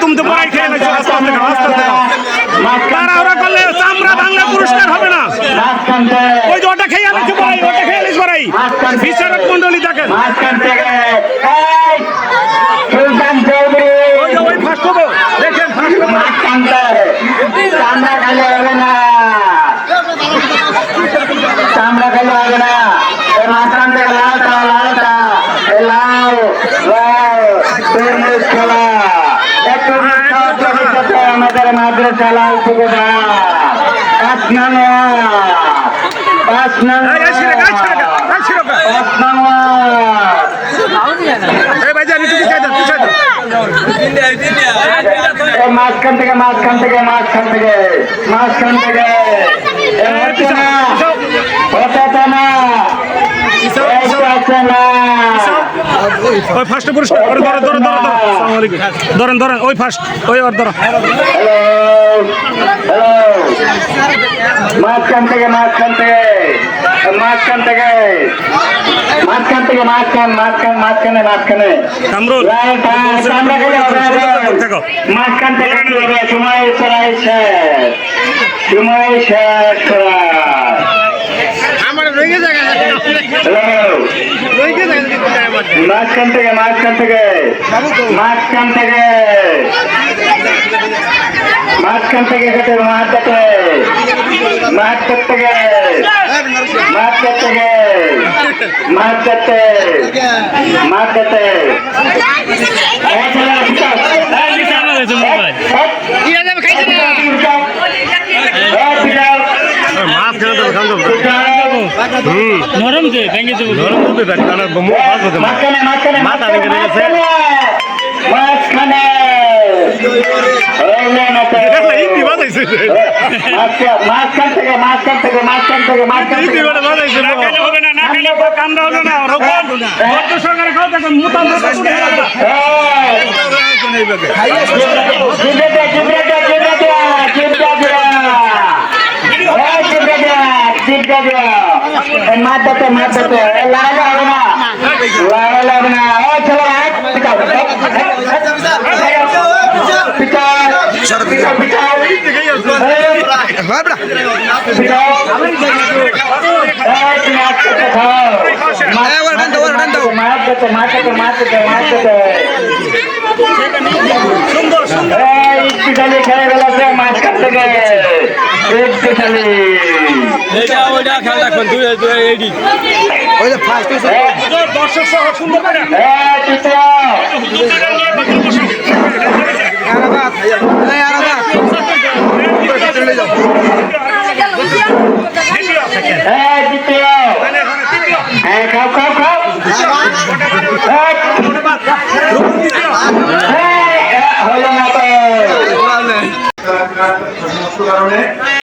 তুমি তো পড়াই খেয়ে নিচ্ছ, ওরা করলে চামড়া বাংলা পুরস্কার হবে না। ওই যে ওটা খেয়ে আনিস পড়াই, ওটা খেয়ে আনিস পড়াই। বিচারক মন্ডলী দেখেন, ওই ফার্স্ট হবো দেখেন, চামড়া খালি হবে না, চামড়া খালি হবে না। মাঝখান থেকে লালটা লালটা লাল লাল তরমুজ খেলা একটু আমাদের মাদ্রাসা লাল থেকে পাঁচ মাঝখান থেকে মাঝখান থেকে মাঝখান থেকে মাঝখান থেকে ওই ফার্স্ট পুরস্কার ধরেন ধরেন, ওই ফার্স্ট ওই ওর ধরো। মাঝখান থেকে মাঝখান থেকে মাঝখান থেকে মাঝখান থেকে মাঝখান মাঝখান মাঝখানে মাঝখানে মাঝখান থেকে সময় চলাই শেষ, সময় শেষ করা। মাঝখান থেকে মাঝখান থেকে মাঝখান থেকে মাঝখান থেকে কেটে মাঠ কাটে মাঠ কাটতে গে মাঠ কাটতে গে মাঠ কাটতে মাঠ কাটতে নরম যে ভেঙে যাবো, নরম হবে মাঝখানে মাঝখানে মাথা ভেঙে গেছে মাঝখানে মাঝখান থেকে মাঝখান থেকে মাঝখান থেকে মাঝখান থেকে হবে না, না খেলে কামড়া হলো না। সরকারে খাও দেখুন মাথাতে মাথাতে লাগা হবে না, লাগা লাগবে না। খেলে গেল মাঝখান থেকে খেয়াল রাখবেন। দর্শক সহ সুন্দর করে খাও খাও খাও